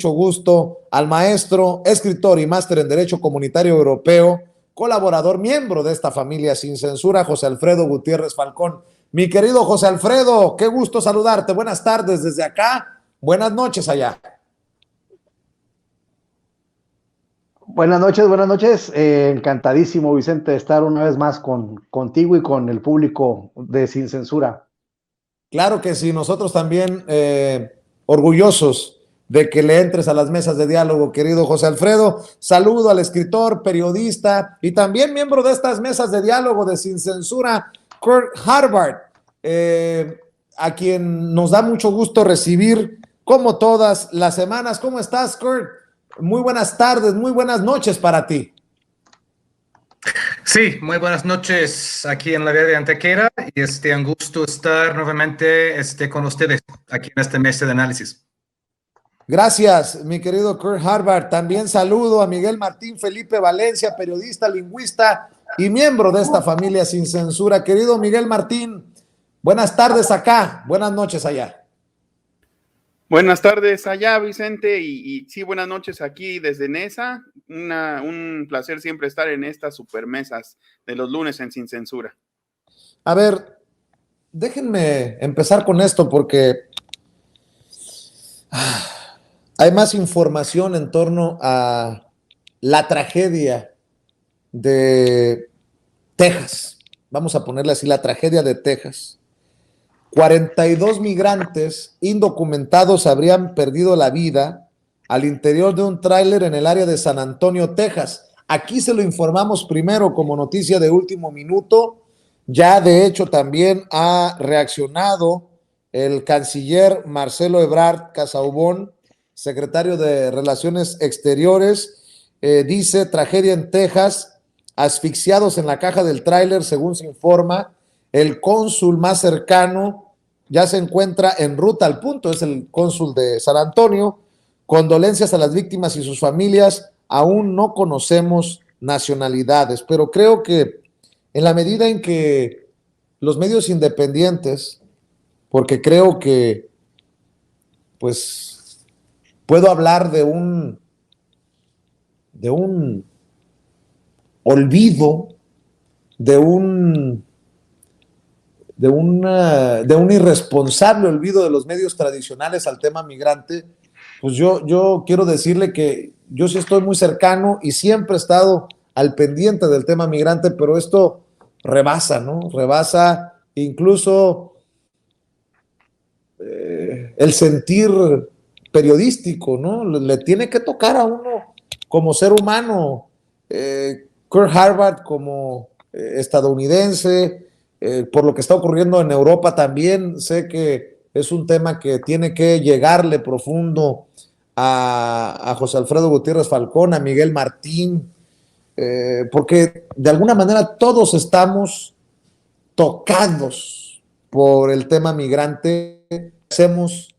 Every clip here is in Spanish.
mucho gusto al maestro, escritor y máster en Derecho Comunitario Europeo, colaborador, miembro de esta familia sin censura, José Alfredo Gutiérrez Falcón. Mi querido José Alfredo, qué gusto saludarte. Buenas tardes desde acá, buenas noches allá. Buenas noches. Encantadísimo, Vicente, de estar una vez más contigo y con el público de Sin Censura. Claro que sí, nosotros también orgullosos de que le entres a las mesas de diálogo, querido José Alfredo. Saludo al escritor, periodista y también miembro de estas mesas de diálogo de Sin Censura, Kurt Harvard, a quien nos da mucho gusto recibir como todas las semanas. ¿Cómo estás, Kurt? Muy buenas tardes, muy buenas noches para ti. Sí, muy buenas noches aquí en la Verde Antequera y un gusto estar nuevamente con ustedes aquí en esta mesa de análisis. Gracias, mi querido Kurt Harvard. También saludo a Miguel Martín Felipe Valencia, periodista, lingüista y miembro de esta familia sin censura. Querido Miguel Martín, buenas tardes acá, buenas noches allá. Buenas tardes allá, Vicente, y sí, buenas noches aquí desde Nesa. Un placer siempre estar en estas supermesas de los lunes en Sin Censura. A ver, déjenme empezar con esto porque hay más información en torno a la tragedia de Texas. Vamos a ponerle así, la tragedia de Texas. 42 migrantes indocumentados habrían perdido la vida al interior de un tráiler en el área de San Antonio, Texas. Aquí se lo informamos primero como noticia de último minuto. Ya de hecho también ha reaccionado el canciller Marcelo Ebrard Casaubon, secretario de Relaciones Exteriores. Dice: tragedia en Texas, asfixiados en la caja del tráiler, según se informa. El cónsul más cercano ya se encuentra en ruta al punto, es el cónsul de San Antonio. Condolencias a las víctimas y sus familias. Aún no conocemos nacionalidades, pero creo que en la medida en que los medios independientes, porque creo que pues puedo hablar de un olvido, de un irresponsable olvido de los medios tradicionales al tema migrante, pues yo quiero decirle que yo sí estoy muy cercano y siempre he estado al pendiente del tema migrante, pero esto rebasa, ¿no? Rebasa incluso el sentir periodístico, ¿no? Le tiene que tocar a uno como ser humano. Kurt Harvard como estadounidense, por lo que está ocurriendo en Europa también, sé que es un tema que tiene que llegarle profundo a José Alfredo Gutiérrez Falcón, a Miguel Martín, porque de alguna manera todos estamos tocados por el tema migrante. Hacemos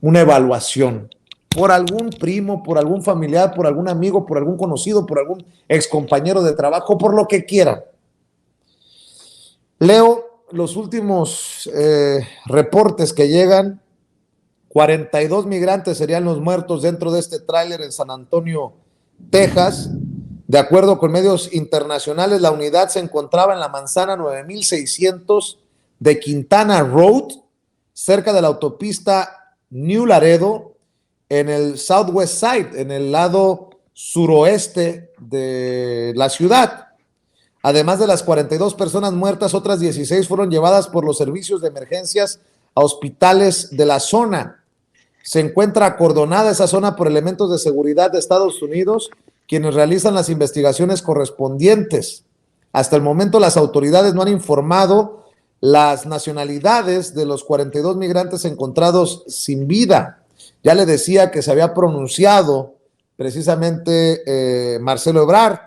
una evaluación por algún primo, por algún familiar, por algún amigo, por algún conocido, por algún excompañero de trabajo, por lo que quieran. Leo los últimos reportes que llegan. 42 migrantes serían los muertos dentro de este tráiler en San Antonio, Texas. De acuerdo con medios internacionales, la unidad se encontraba en la manzana 9600 de Quintana Road, cerca de la autopista New Laredo, en el Southwest Side, en el lado suroeste de la ciudad. Además de las 42 personas muertas, otras 16 fueron llevadas por los servicios de emergencias a hospitales de la zona. Se encuentra acordonada esa zona por elementos de seguridad de Estados Unidos, quienes realizan las investigaciones correspondientes. Hasta el momento, las autoridades no han informado las nacionalidades de los 42 migrantes encontrados sin vida. Ya le decía que se había pronunciado precisamente Marcelo Ebrard,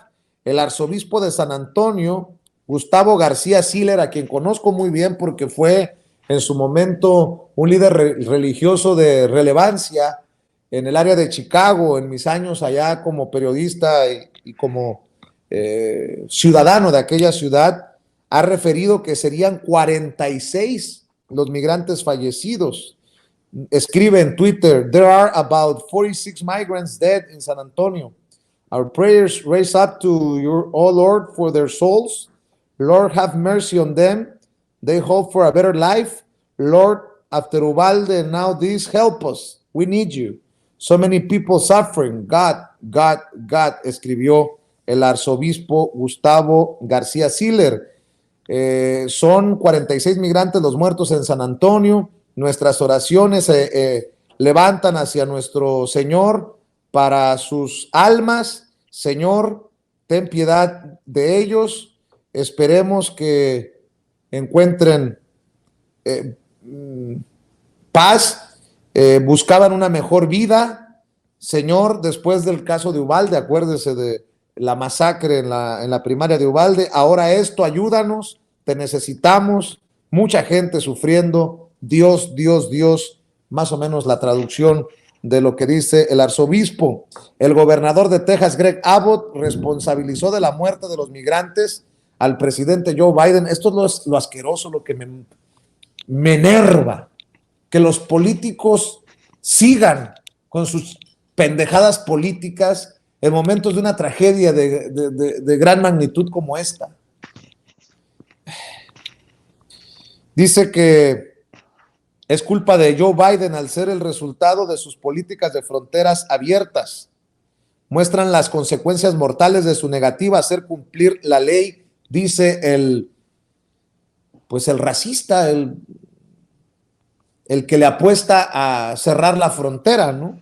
el arzobispo de San Antonio, Gustavo García Siller, a quien conozco muy bien porque fue en su momento un líder religioso de relevancia en el área de Chicago, en mis años allá como periodista y como ciudadano de aquella ciudad, ha referido que serían 46 los migrantes fallecidos. escribe en Twitter, there are about 46 migrants dead in San Antonio. Our prayers raise up to your, oh Lord, for their souls. Lord, have mercy on them. They hope for a better life. Lord, after Uvalde, now this, help us. We need you. So many people suffering. God, God, God, escribió el arzobispo Gustavo García Siller. Son 46 migrantes los muertos en San Antonio. Nuestras oraciones se levantan hacia nuestro Señor para sus almas. Señor, ten piedad de ellos. Esperemos que encuentren paz. Buscaban una mejor vida. Señor, después del caso de Uvalde, acuérdese de la masacre en la primaria de Uvalde. Ahora esto, ayúdanos, te necesitamos. Mucha gente sufriendo. Dios, Dios, Dios, más o menos la traducción de lo que dice el arzobispo. El gobernador de Texas, Greg Abbott, responsabilizó de la muerte de los migrantes al presidente Joe Biden. Esto es lo asqueroso, lo que me enerva, que los políticos sigan con sus pendejadas políticas en momentos de una tragedia de gran magnitud como esta. Dice que es culpa de Joe Biden al ser el resultado de sus políticas de fronteras abiertas. Muestran las consecuencias mortales de su negativa a hacer cumplir la ley, dice el racista, el que le apuesta a cerrar la frontera, ¿no?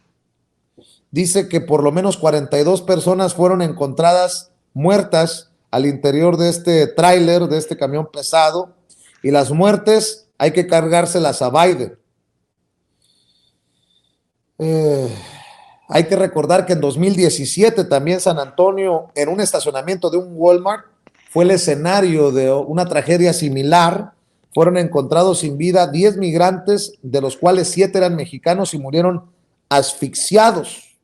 Dice que por lo menos 42 personas fueron encontradas muertas al interior de este tráiler, de este camión pesado, y las muertes hay que cargárselas a Biden. Hay que recordar que en 2017 también San Antonio, en un estacionamiento de un Walmart, fue el escenario de una tragedia similar. Fueron encontrados sin vida 10 migrantes, de los cuales 7 eran mexicanos y murieron asfixiados.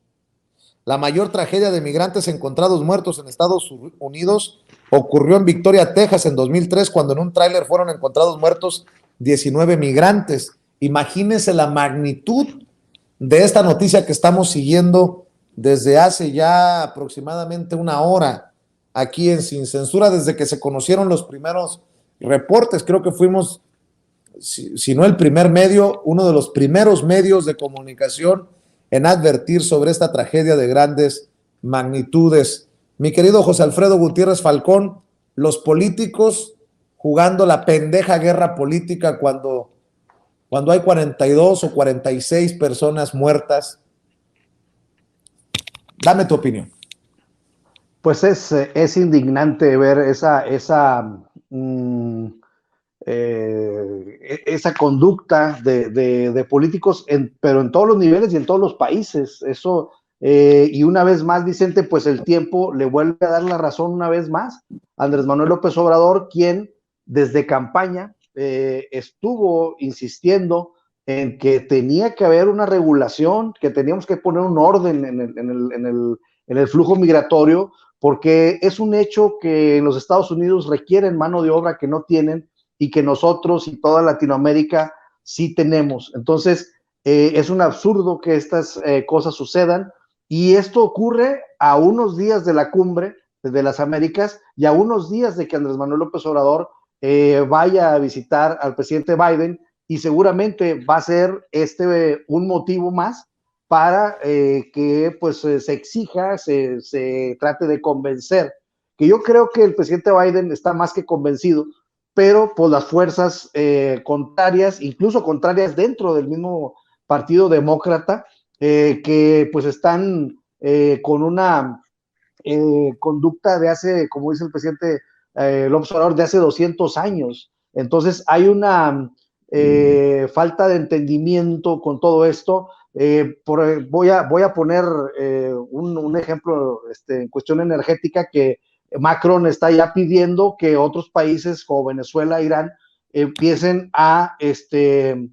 La mayor tragedia de migrantes encontrados muertos en Estados Unidos ocurrió en Victoria, Texas, en 2003, cuando en un tráiler fueron encontrados muertos 19 migrantes. Imagínense la magnitud de esta noticia que estamos siguiendo desde hace ya aproximadamente una hora aquí en Sin Censura, desde que se conocieron los primeros reportes. Creo que fuimos, si no el primer medio, uno de los primeros medios de comunicación en advertir sobre esta tragedia de grandes magnitudes. Mi querido José Alfredo Gutiérrez Falcón, los políticos jugando la pendeja guerra política cuando hay 42 o 46 personas muertas. Dame tu opinión. Pues es indignante ver esa conducta de políticos, pero en todos los niveles y en todos los países. Eso, y una vez más, Vicente, pues el tiempo le vuelve a dar la razón una vez más. Andrés Manuel López Obrador, quien desde campaña estuvo insistiendo en que tenía que haber una regulación, que teníamos que poner un orden en el flujo migratorio, porque es un hecho que en los Estados Unidos requieren mano de obra que no tienen y que nosotros y toda Latinoamérica sí tenemos. Entonces, es un absurdo que estas cosas sucedan, y esto ocurre a unos días de la cumbre de las Américas y a unos días de que Andrés Manuel López Obrador vaya a visitar al presidente Biden, y seguramente va a ser un motivo más para que pues se exija, se trate de convencer, que yo creo que el presidente Biden está más que convencido, pero por las fuerzas contrarias, incluso contrarias dentro del mismo Partido Demócrata, que pues están con una conducta de hace, como dice el presidente López Obrador, de hace 200 años. Entonces hay una falta de entendimiento con todo esto. Voy a poner un ejemplo en cuestión energética, que Macron está ya pidiendo que otros países como Venezuela, Irán, empiecen a que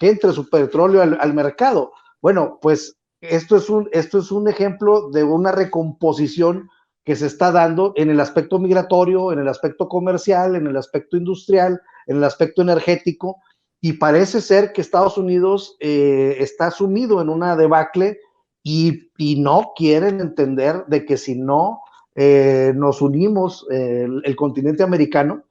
entre su petróleo al mercado. Bueno, pues esto es un ejemplo de una recomposición que se está dando en el aspecto migratorio, en el aspecto comercial, en el aspecto industrial, en el aspecto energético, y parece ser que Estados Unidos está sumido en una debacle y no quieren entender de que si no nos unimos, el continente americano,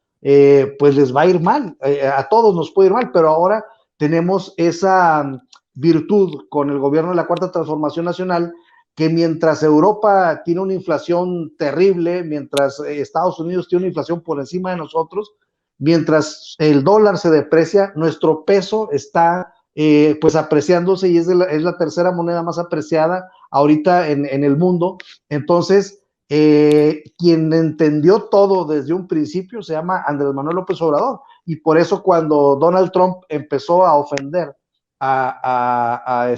pues les va a ir mal, a todos nos puede ir mal, pero ahora tenemos esa virtud con el gobierno de la Cuarta Transformación Nacional, que mientras Europa tiene una inflación terrible, mientras Estados Unidos tiene una inflación por encima de nosotros, mientras el dólar se deprecia, nuestro peso está pues apreciándose y es la tercera moneda más apreciada ahorita en el mundo. Entonces, quien entendió todo desde un principio se llama Andrés Manuel López Obrador, y por eso cuando Donald Trump empezó a ofender a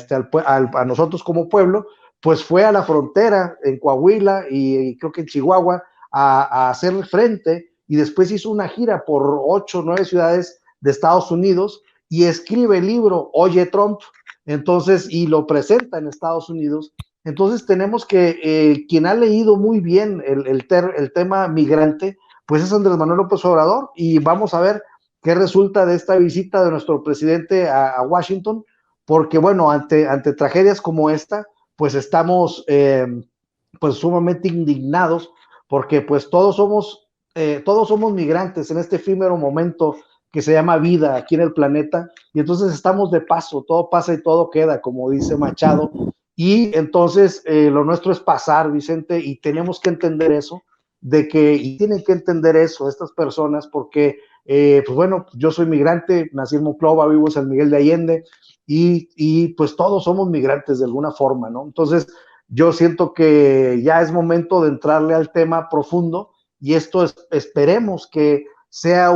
nosotros como pueblo, pues fue a la frontera en Coahuila y creo que en Chihuahua a hacer frente, y después hizo una gira por 8 o 9 ciudades de Estados Unidos y escribe el libro Oye Trump, entonces, y lo presenta en Estados Unidos. Entonces tenemos que quien ha leído muy bien el tema migrante, pues es Andrés Manuel López Obrador, y vamos a ver qué resulta de esta visita de nuestro presidente a Washington, porque bueno, ante tragedias como esta, pues estamos pues sumamente indignados, porque pues todos somos migrantes en este efímero momento que se llama vida aquí en el planeta, y entonces estamos de paso, todo pasa y todo queda, como dice Machado, y entonces lo nuestro es pasar, Vicente, y tenemos que entender eso, y tienen que entender eso estas personas, porque, pues bueno, yo soy migrante, nací en Monclova, vivo en San Miguel de Allende, y pues todos somos migrantes de alguna forma, ¿no? Entonces, yo siento que ya es momento de entrarle al tema profundo, y esto esperemos que sea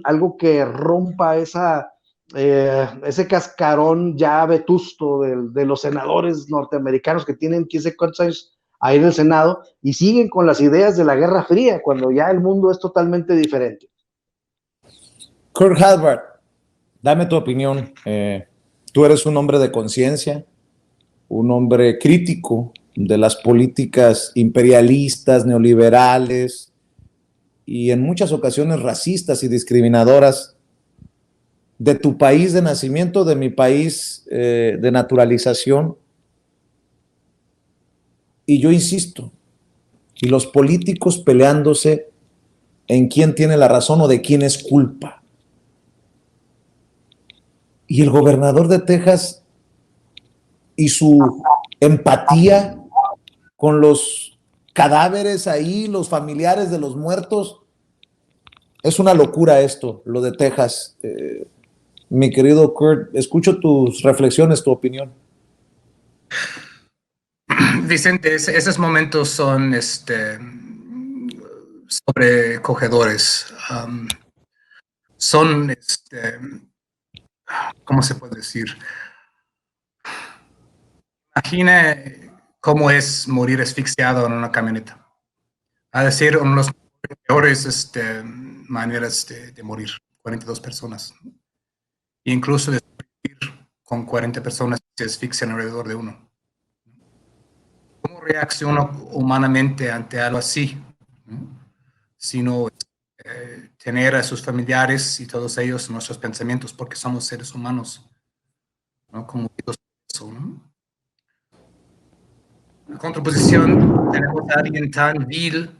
algo que rompa ese cascarón ya vetusto de los senadores norteamericanos que tienen 15 cuántos años ahí en el Senado y siguen con las ideas de la Guerra Fría cuando ya el mundo es totalmente diferente. Kurt Halbert, dame tu opinión. Tú eres un hombre de conciencia, un hombre crítico de las políticas imperialistas, neoliberales y en muchas ocasiones racistas y discriminadoras de tu país de nacimiento, de mi país de naturalización. Y yo insisto, y los políticos peleándose en quién tiene la razón o de quién es culpa. Y el gobernador de Texas y su empatía con los cadáveres ahí, los familiares de los muertos. Es una locura esto, lo de Texas. Mi querido Kurt, escucho tus reflexiones, tu opinión. Vicente, esos momentos son sobrecogedores. Son, ¿cómo se puede decir? Imagina cómo es morir asfixiado en una camioneta. A decir, una de las peores maneras de morir, 42 personas. E incluso de morir con 40 personas que se asfixian alrededor de uno. ¿Cómo reacciona humanamente ante algo así? Sino tener a sus familiares y todos ellos en nuestros pensamientos, porque somos seres humanos, ¿no? Como Dios hizo, ¿no? En contraposición, tenemos a alguien tan vil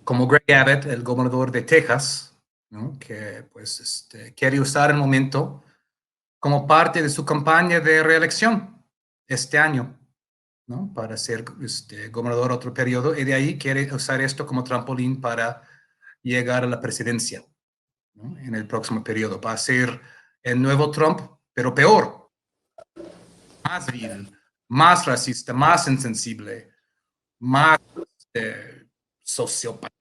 como Greg Abbott, el gobernador de Texas, ¿no? Que pues quiere usar el momento como parte de su campaña de reelección este año, ¿no? Para ser gobernador otro periodo, y de ahí quiere usar esto como trampolín para llegar a la presidencia, ¿no? En el próximo periodo. Va a ser el nuevo Trump, pero peor, más vil, más racista, más insensible, más sociópata.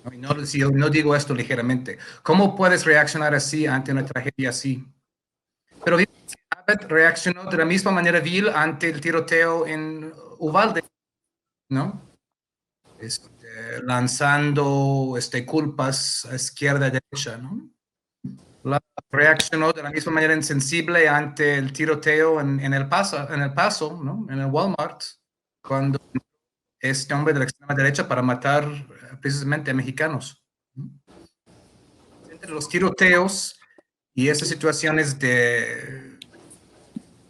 ¿No? Y no digo esto ligeramente. ¿Cómo puedes reaccionar así ante una tragedia así? Pero Abbott reaccionó de la misma manera vil ante el tiroteo en Uvalde, ¿no? Lanzando culpas a izquierda y derecha, ¿no? Reaccionó de la misma manera insensible ante el tiroteo en El Paso, ¿no? En el Walmart, cuando este hombre de la extrema derecha para matar precisamente a mexicanos. Entre los tiroteos Y esas situaciones de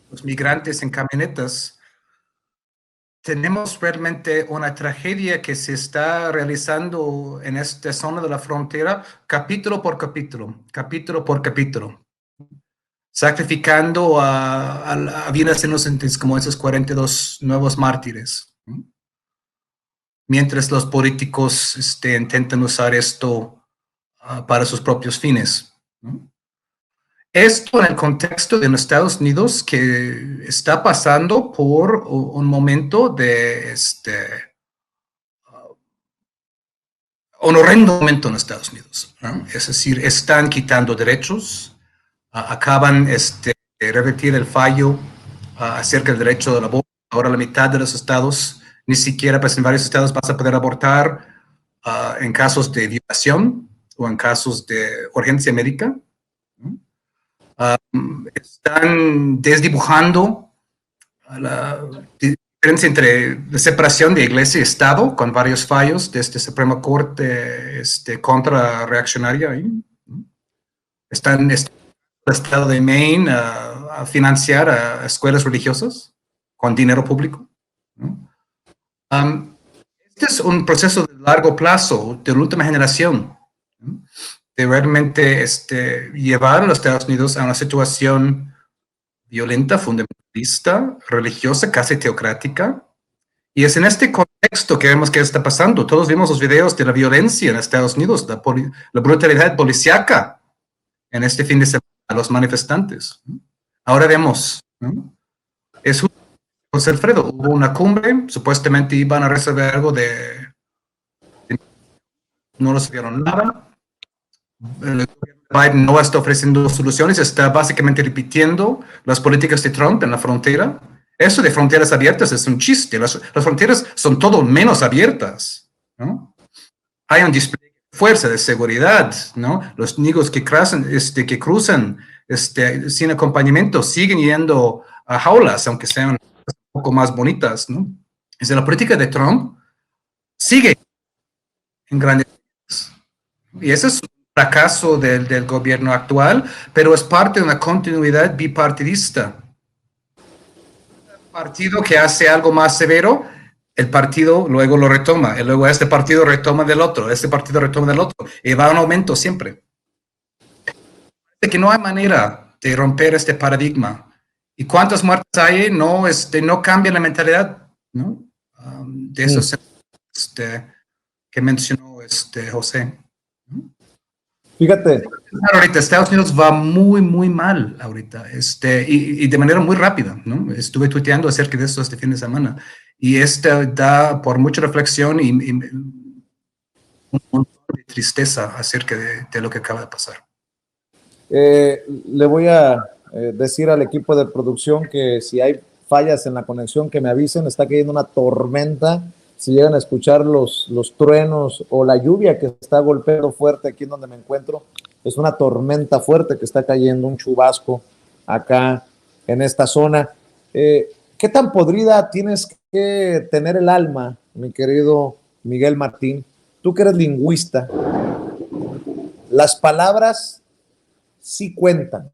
los migrantes en camionetas, tenemos realmente una tragedia que se está realizando en esta zona de la frontera, capítulo por capítulo, sacrificando a vidas inocentes como esos 42 nuevos mártires, ¿no? Mientras los políticos intentan usar esto para sus propios fines, ¿no? Esto en el contexto de los Estados Unidos, que está pasando por un momento de un horrendo momento en Estados Unidos, ¿no? Es decir, están quitando derechos, acaban de revertir el fallo acerca del derecho del aborto. Ahora la mitad de los estados, ni siquiera, pues en varios estados vas a poder abortar en casos de violación o en casos de urgencia médica, ¿no? Están desdibujando la diferencia entre la separación de iglesia y Estado, con varios fallos de Suprema Corte contra reaccionaria. Están el Estado de Maine a financiar a escuelas religiosas con dinero público, ¿no? Este es un proceso de largo plazo, de la última generación, ¿no? De realmente llevar a los Estados Unidos a una situación violenta, fundamentalista, religiosa, casi teocrática. Y es en este contexto que vemos que está pasando. Todos vimos los videos de la violencia en Estados Unidos, la brutalidad policíaca en este fin de semana a los manifestantes, ¿no? Ahora vemos, ¿no? Es José Alfredo, hubo una cumbre, supuestamente iban a resolver algo no resolvieron nada. Biden no está ofreciendo soluciones, está básicamente repitiendo las políticas de Trump en la frontera. Eso de fronteras abiertas es un chiste. Las fronteras son todo menos abiertas, ¿no? Hay un display de fuerza, de seguridad, ¿no? Los niños que cruzan sin acompañamiento siguen yendo a jaulas, aunque sean un poco más bonitas, ¿no? Desde la política de Trump sigue en grandes. Y ese es un fracaso del gobierno actual, pero es parte de una continuidad bipartidista. El partido que hace algo más severo, el partido luego lo retoma, y luego este partido retoma del otro, este partido retoma del otro, y va a un aumento siempre. Que no hay manera de romper este paradigma. ¿Y cuántas muertes hay? No, no cambia la mentalidad, ¿no? De esos que mencionó José. Fíjate. Ahorita Estados Unidos va muy, muy mal ahorita, y de manera muy rápida, ¿no? Estuve tuiteando acerca de esto este fin de semana, y da por mucha reflexión y un montón de tristeza acerca de lo que acaba de pasar. Le voy a decir al equipo de producción que si hay fallas en la conexión, que me avisen. Está cayendo una tormenta. Si llegan a escuchar los truenos o la lluvia que está golpeando fuerte aquí en donde me encuentro, es una tormenta fuerte que está cayendo, un chubasco acá en esta zona. ¿Qué tan podrida tienes que tener el alma, mi querido Miguel Martín? Tú que eres lingüista, las palabras sí cuentan,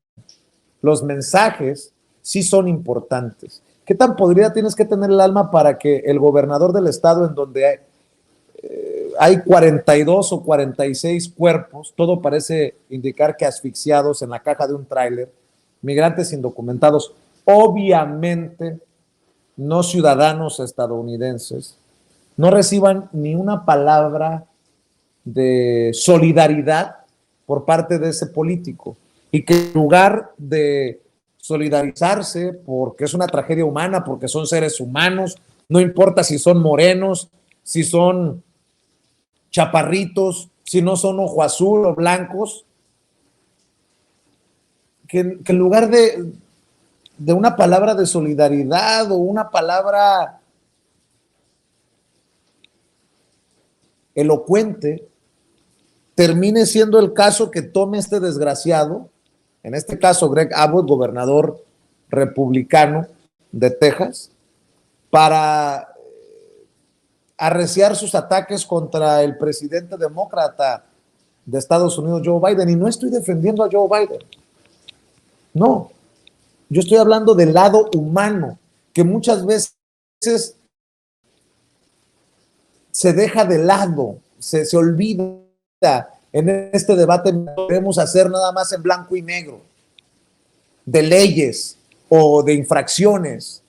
los mensajes sí son importantes. ¿Qué tan podrida tienes que tener el alma para que el gobernador del estado, en donde hay 42 o 46 cuerpos, todo parece indicar que asfixiados en la caja de un tráiler, migrantes indocumentados, obviamente no ciudadanos estadounidenses, no reciban ni una palabra de solidaridad por parte de ese político, y que en lugar de solidarizarse porque es una tragedia humana, porque son seres humanos, no importa si son morenos, si son chaparritos, si no son ojo azul o blancos, que en lugar de una palabra de solidaridad o una palabra elocuente, termine siendo el caso que tome este desgraciado, en este caso Greg Abbott, gobernador republicano de Texas, para arreciar sus ataques contra el presidente demócrata de Estados Unidos, Joe Biden. Y no estoy defendiendo a Joe Biden, No, yo estoy hablando del lado humano, que muchas veces se deja de lado, se olvida. En este debate debemos hacer nada más en blanco y negro, de leyes o de infracciones.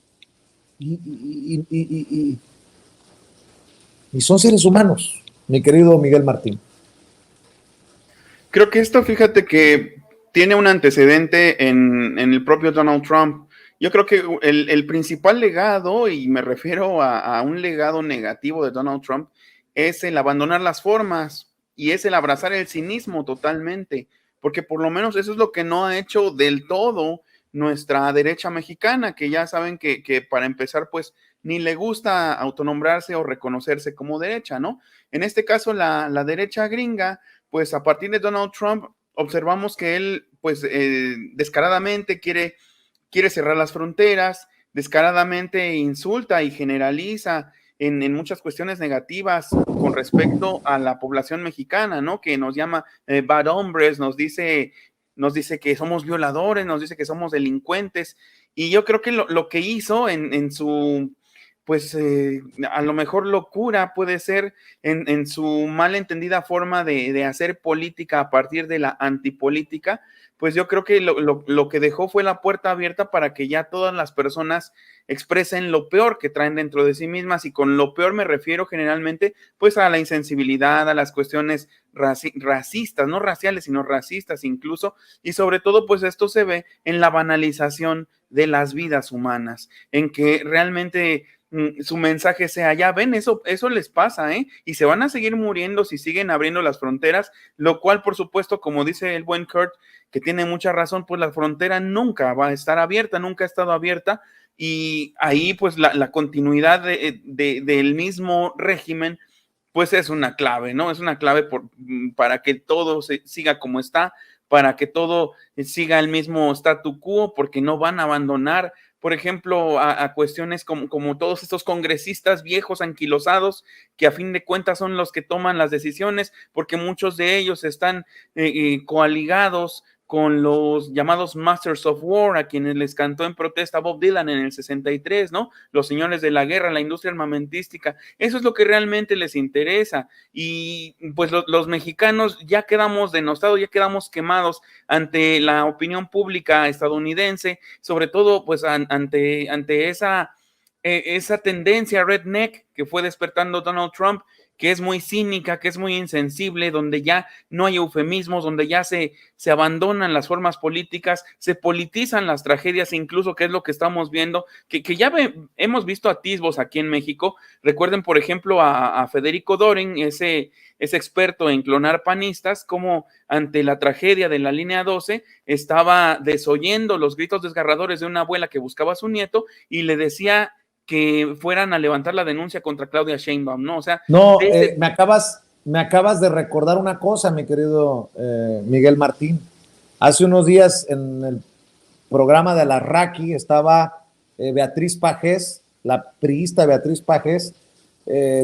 Y son seres humanos, mi querido Miguel Martín. Creo que esto, fíjate que tiene un antecedente en el propio Donald Trump. Yo creo que el principal legado, y me refiero a un legado negativo de Donald Trump, es el abandonar las formas y es el abrazar el cinismo totalmente, porque por lo menos eso es lo que no ha hecho del todo nuestra derecha mexicana, que ya saben que para empezar, pues ni le gusta autonombrarse o reconocerse como derecha, ¿no? En este caso, la derecha gringa, pues a partir de Donald Trump, observamos que él, pues descaradamente quiere cerrar las fronteras, descaradamente insulta y generaliza en muchas cuestiones negativas con respecto a la población mexicana, ¿no? Que nos llama bad hombres, nos dice que somos violadores, nos dice que somos delincuentes, y yo creo que lo que hizo en su, pues a lo mejor locura puede ser en su malentendida forma de hacer política a partir de la antipolítica, pues yo creo que lo que dejó fue la puerta abierta para que ya todas las personas expresen lo peor que traen dentro de sí mismas, y con lo peor me refiero generalmente pues a la insensibilidad, a las cuestiones racistas, no raciales, sino racistas incluso, y sobre todo pues esto se ve en la banalización de las vidas humanas, en que realmente su mensaje sea, ya ven, eso les pasa, ¿eh? Y se van a seguir muriendo si siguen abriendo las fronteras, lo cual, por supuesto, como dice el buen Kurt, que tiene mucha razón, pues la frontera nunca va a estar abierta, nunca ha estado abierta, y ahí pues la continuidad del mismo régimen, pues es una clave, ¿no? Es una clave para que todo siga como está, para que todo siga el mismo statu quo, porque no van a abandonar, por ejemplo, a cuestiones como todos estos congresistas viejos, anquilosados, que a fin de cuentas son los que toman las decisiones, porque muchos de ellos están coaligados con los llamados Masters of War, a quienes les cantó en protesta Bob Dylan en el 63, ¿no? Los señores de la guerra, la industria armamentística. Eso es lo que realmente les interesa. Y pues los mexicanos ya quedamos denostados, ya quedamos quemados ante la opinión pública estadounidense, sobre todo pues ante esa tendencia redneck que fue despertando Donald Trump, que es muy cínica, que es muy insensible, donde ya no hay eufemismos, donde ya se abandonan las formas políticas, se politizan las tragedias, incluso, que es lo que estamos viendo, que ya hemos visto atisbos aquí en México. Recuerden, por ejemplo, a Federico Dorin, ese experto en clonar panistas, como ante la tragedia de la línea 12 estaba desoyendo los gritos desgarradores de una abuela que buscaba a su nieto y le decía que fueran a levantar la denuncia contra Claudia Sheinbaum, ¿no? O sea, no, me acabas de recordar una cosa, mi querido Miguel Martín. Hace unos días en el programa de la Raki estaba Beatriz Pajés, la priista Beatriz Pajés,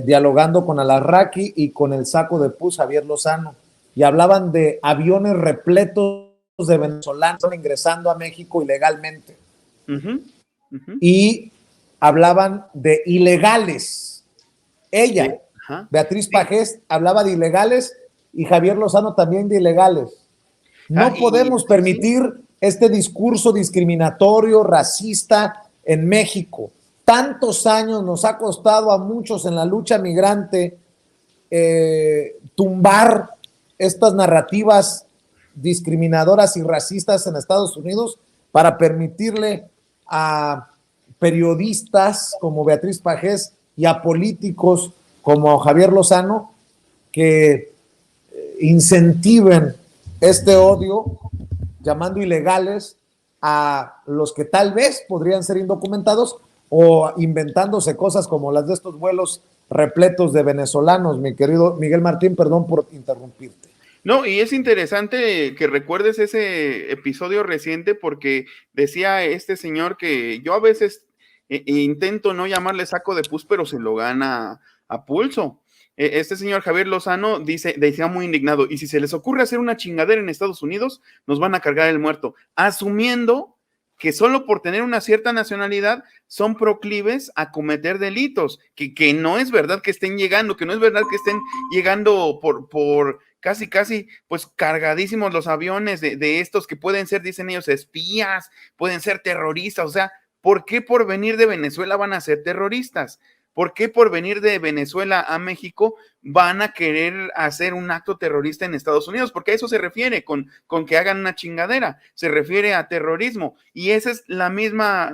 dialogando con Alarraqui y con el saco de pus Javier Lozano, y hablaban de aviones repletos de venezolanos ingresando a México ilegalmente. Y hablaban de ilegales. Ella, Beatriz Pajés, hablaba de ilegales, y Javier Lozano también de ilegales. No podemos permitir este discurso discriminatorio, racista en México. Tantos años nos ha costado a muchos en la lucha migrante tumbar estas narrativas discriminadoras y racistas en Estados Unidos para permitirle a periodistas como Beatriz Pajés y a políticos como Javier Lozano que incentiven este odio, llamando ilegales a los que tal vez podrían ser indocumentados o inventándose cosas como las de estos vuelos repletos de venezolanos. Mi querido Miguel Martín, perdón por interrumpirte. No, y es interesante que recuerdes ese episodio reciente, porque decía este señor que yo a veces intento no llamarle saco de pus, pero se lo gana a pulso. Este señor Javier Lozano decía muy indignado, y si se les ocurre hacer una chingadera en Estados Unidos, nos van a cargar el muerto, asumiendo que solo por tener una cierta nacionalidad son proclives a cometer delitos, que no es verdad que estén llegando, que no es verdad que estén llegando por casi, pues cargadísimos los aviones de estos que pueden ser, dicen ellos, espías, pueden ser terroristas. O sea, ¿por qué por venir de Venezuela van a ser terroristas? ¿Por qué por venir de Venezuela a México van a querer hacer un acto terrorista en Estados Unidos? Porque a eso se refiere con que hagan una chingadera, se refiere a terrorismo. Y esa es la misma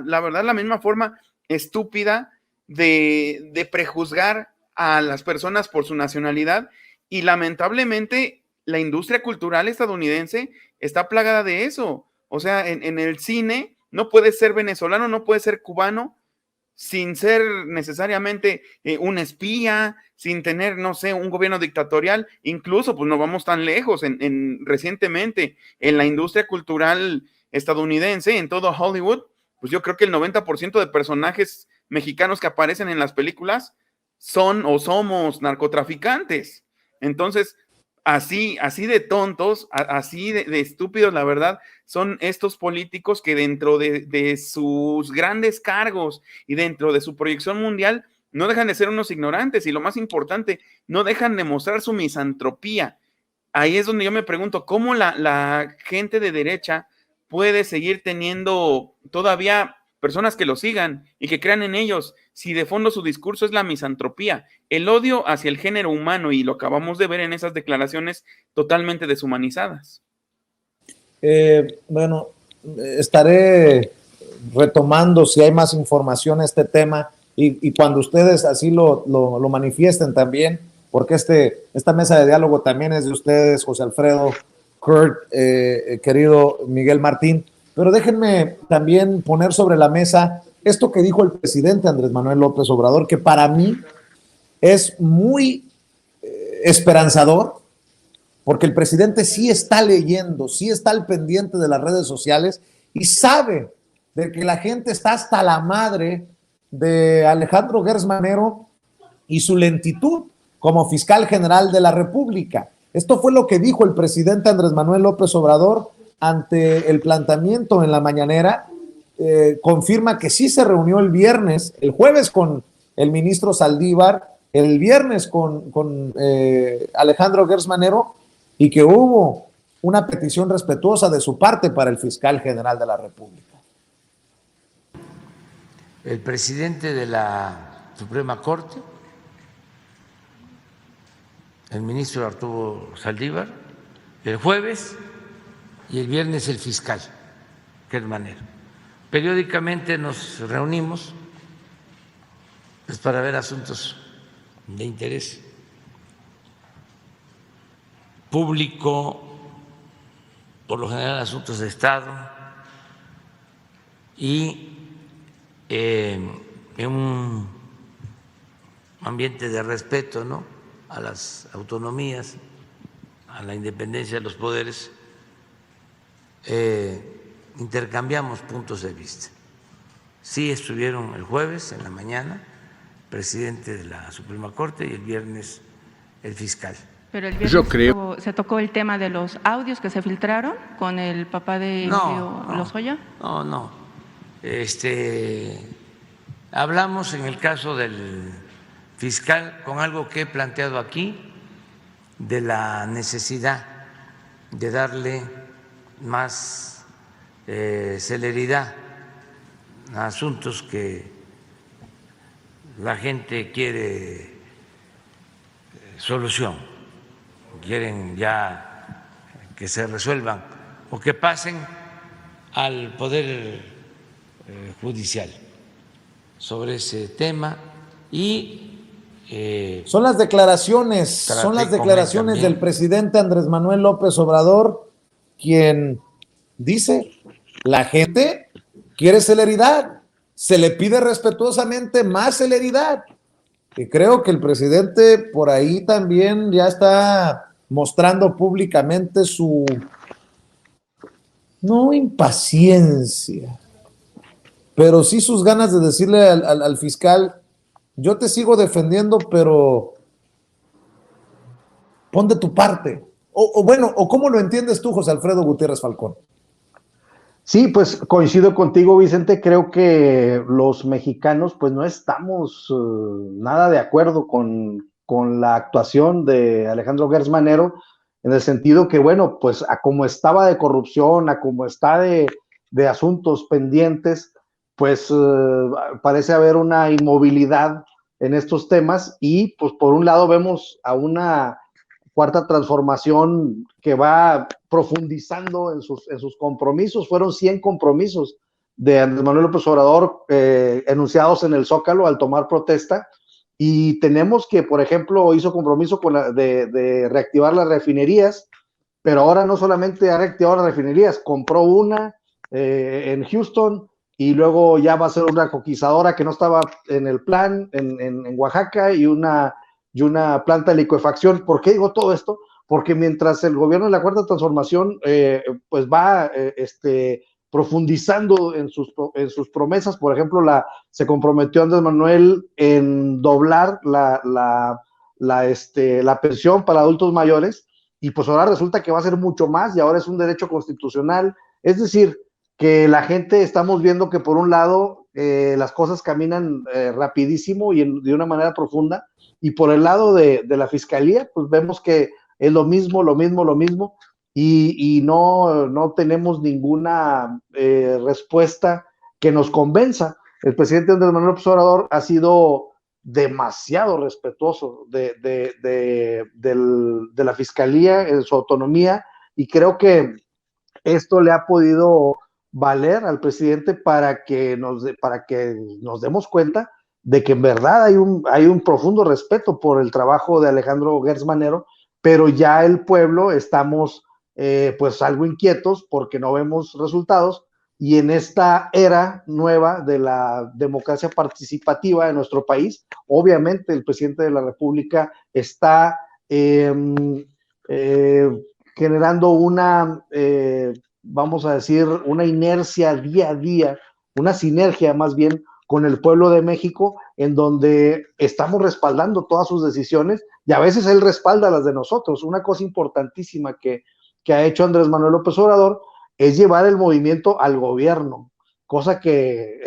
forma estúpida de prejuzgar a las personas por su nacionalidad. Y lamentablemente la industria cultural estadounidense está plagada de eso. O sea, en el cine no puedes ser venezolano, no puedes ser cubano, sin ser necesariamente un espía, sin tener, no sé, un gobierno dictatorial. Incluso, pues no vamos tan lejos, recientemente en la industria cultural estadounidense, en todo Hollywood, pues yo creo que el 90% de personajes mexicanos que aparecen en las películas son o somos narcotraficantes. Entonces, así de tontos, así de estúpidos, la verdad, son estos políticos que dentro de sus grandes cargos y dentro de su proyección mundial no dejan de ser unos ignorantes, y lo más importante, no dejan de mostrar su misantropía. Ahí es donde yo me pregunto, ¿cómo la gente de derecha puede seguir teniendo todavía personas que lo sigan y que crean en ellos, si de fondo su discurso es la misantropía, el odio hacia el género humano, y lo acabamos de ver en esas declaraciones totalmente deshumanizadas? Bueno, estaré retomando si hay más información a este tema, y cuando ustedes así lo manifiesten también, porque esta mesa de diálogo también es de ustedes, José Alfredo, Kurt, querido Miguel Martín. Pero déjenme también poner sobre la mesa esto que dijo el presidente Andrés Manuel López Obrador, que para mí es muy esperanzador, porque el presidente sí está leyendo, sí está al pendiente de las redes sociales y sabe de que la gente está hasta la madre de Alejandro Gertz Manero y su lentitud como fiscal general de la República. Esto fue lo que dijo el presidente Andrés Manuel López Obrador ante el planteamiento en la mañanera. Confirma que sí se reunió el jueves con el ministro Saldívar, el viernes con Alejandro Gertz Manero, y que hubo una petición respetuosa de su parte para el fiscal general de la República. El presidente de la Suprema Corte, el ministro Arturo Saldívar, el jueves, y el viernes el fiscal Gertz Manero. Periódicamente nos reunimos pues, para ver asuntos de interés público, por lo general asuntos de Estado, y en un ambiente de respeto, ¿no?, a las autonomías, a la independencia de los poderes, intercambiamos puntos de vista. Sí estuvieron el jueves en la mañana el presidente de la Suprema Corte y el viernes el fiscal. Pero el viernes se tocó el tema de los audios que se filtraron con el papá de Emilio Lozoya. No. Hablamos en el caso del fiscal con algo que he planteado aquí, de la necesidad de darle más celeridad a asuntos que la gente quiere solución, quieren ya que se resuelvan o que pasen al Poder Judicial sobre ese tema. Y son las declaraciones del presidente Andrés Manuel López Obrador, quien dice: la gente quiere celeridad, se le pide respetuosamente más celeridad. Y creo que el presidente por ahí también ya está mostrando públicamente su no impaciencia, pero sí sus ganas de decirle al fiscal: yo te sigo defendiendo, pero pon de tu parte. O ¿cómo lo entiendes tú, José Alfredo Gutiérrez Falcón? Sí, pues coincido contigo, Vicente. Creo que los mexicanos, pues no estamos nada de acuerdo con la actuación de Alejandro Gertz Manero, en el sentido que, bueno, pues a como estaba de corrupción, a como está de asuntos pendientes, pues parece haber una inmovilidad en estos temas y, pues por un lado vemos a una cuarta transformación que va profundizando en sus compromisos. Fueron 100 compromisos de Andrés Manuel López Obrador enunciados en el Zócalo al tomar protesta. Y tenemos que, por ejemplo, hizo compromiso de reactivar las refinerías, pero ahora no solamente ha reactivado las refinerías, compró una en Houston y luego ya va a ser una coquizadora que no estaba en el plan en Oaxaca y una planta de licuefacción. ¿Por qué digo todo esto? Porque mientras el gobierno de la Cuarta Transformación pues va profundizando en sus promesas, por ejemplo, se comprometió Andrés Manuel en doblar la pensión para adultos mayores, y pues ahora resulta que va a ser mucho más y ahora es un derecho constitucional. Es decir, que la gente estamos viendo que por un lado las cosas caminan rapidísimo y de una manera profunda, y por el lado de la fiscalía, pues vemos que es lo mismo, y no tenemos ninguna respuesta que nos convenza. El presidente Andrés Manuel López Obrador ha sido demasiado respetuoso de la fiscalía en su autonomía, y creo que esto le ha podido valer al presidente para que nos demos cuenta de que en verdad hay un profundo respeto por el trabajo de Alejandro Gertz Manero, pero ya el pueblo estamos pues algo inquietos porque no vemos resultados, y en esta era nueva de la democracia participativa en nuestro país, obviamente el presidente de la República está generando vamos a decir, una inercia día a día, una sinergia más bien con el pueblo de México, en donde estamos respaldando todas sus decisiones y a veces él respalda las de nosotros. Una cosa importantísima que ha hecho Andrés Manuel López Obrador es llevar el movimiento al gobierno, cosa que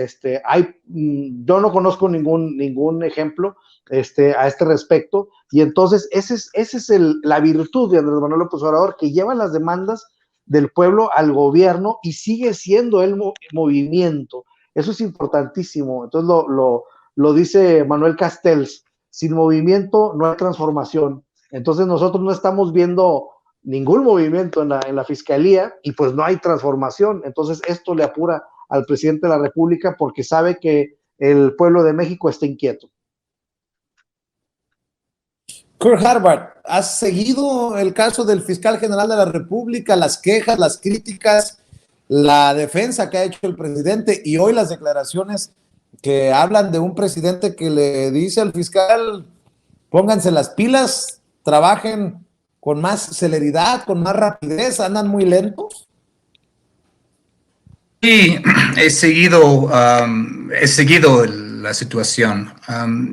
yo no conozco ningún ejemplo a este respecto, y entonces esa es la virtud de Andrés Manuel López Obrador, que lleva las demandas del pueblo al gobierno y sigue siendo el movimiento. Eso es importantísimo. Entonces lo dice Manuel Castells: sin movimiento no hay transformación. Entonces nosotros no estamos viendo ningún movimiento en la fiscalía y pues no hay transformación. Entonces esto le apura al presidente de la República porque sabe que el pueblo de México está inquieto. Kurt Harvard, ¿has seguido el caso del fiscal general de la República, las quejas, las críticas, la defensa que ha hecho el presidente y hoy las declaraciones que hablan de un presidente que le dice al fiscal: pónganse las pilas, trabajen con más celeridad, con más rapidez, andan muy lentos? Sí, he seguido la situación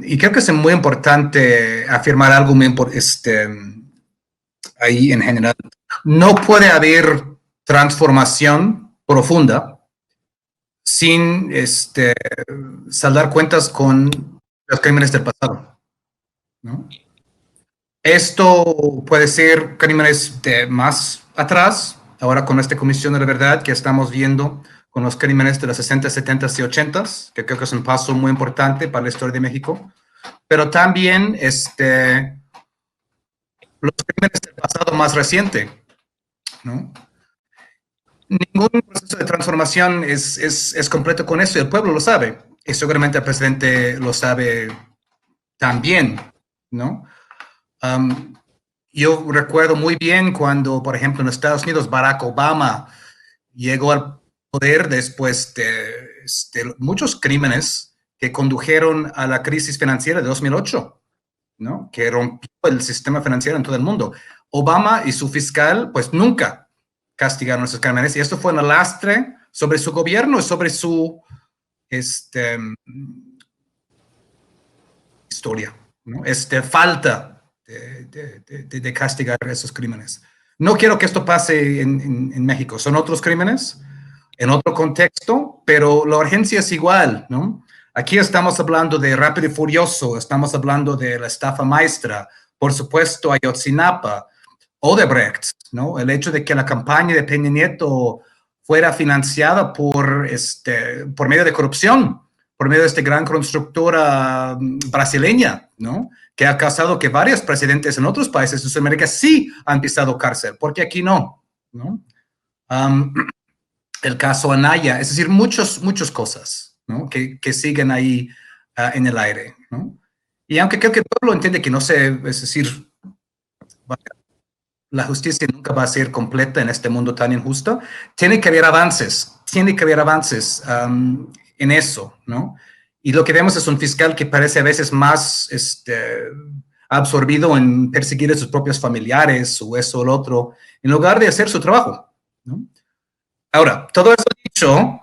y creo que es muy importante afirmar algo muy ahí en general. No puede haber transformación profunda sin saldar cuentas con los crímenes del pasado, ¿no? Esto puede ser crímenes de más atrás, ahora con esta Comisión de la Verdad que estamos viendo, con los crímenes de los 60, 70 y 80, que creo que es un paso muy importante para la historia de México, pero también los crímenes del pasado más reciente, ¿no? Ningún proceso de transformación es completo con eso, y el pueblo lo sabe, y seguramente el presidente lo sabe también, ¿no? Yo recuerdo muy bien cuando, por ejemplo, en Estados Unidos, Barack Obama llegó al poder después de muchos crímenes que condujeron a la crisis financiera de 2008, ¿no? Que rompió el sistema financiero en todo el mundo. Obama y su fiscal, pues nunca castigaron esos crímenes, y esto fue un lastre sobre su gobierno y sobre su historia, ¿no? Falta de castigar esos crímenes. No quiero que esto pase en México. Son otros crímenes, en otro contexto, pero la urgencia es igual, ¿no? Aquí estamos hablando de Rápido y Furioso, estamos hablando de la estafa maestra, por supuesto, Ayotzinapa, Odebrecht, ¿no? El hecho de que la campaña de Peña Nieto fuera financiada por medio de corrupción, por medio de esta gran constructora brasileña, ¿no? Que ha causado que varios presidentes en otros países de Sudamérica sí han pisado cárcel, porque aquí no, ¿no? El caso Anaya, es decir, muchas cosas, ¿no? que siguen ahí en el aire, ¿no? Y aunque creo que todo lo entiende que no sé, es decir, la justicia nunca va a ser completa en este mundo tan injusto, tiene que haber avances en eso, ¿no? Y lo que vemos es un fiscal que parece a veces más absorbido en perseguir a sus propios familiares o eso o lo otro, en lugar de hacer su trabajo, ¿no? Ahora, todo eso dicho,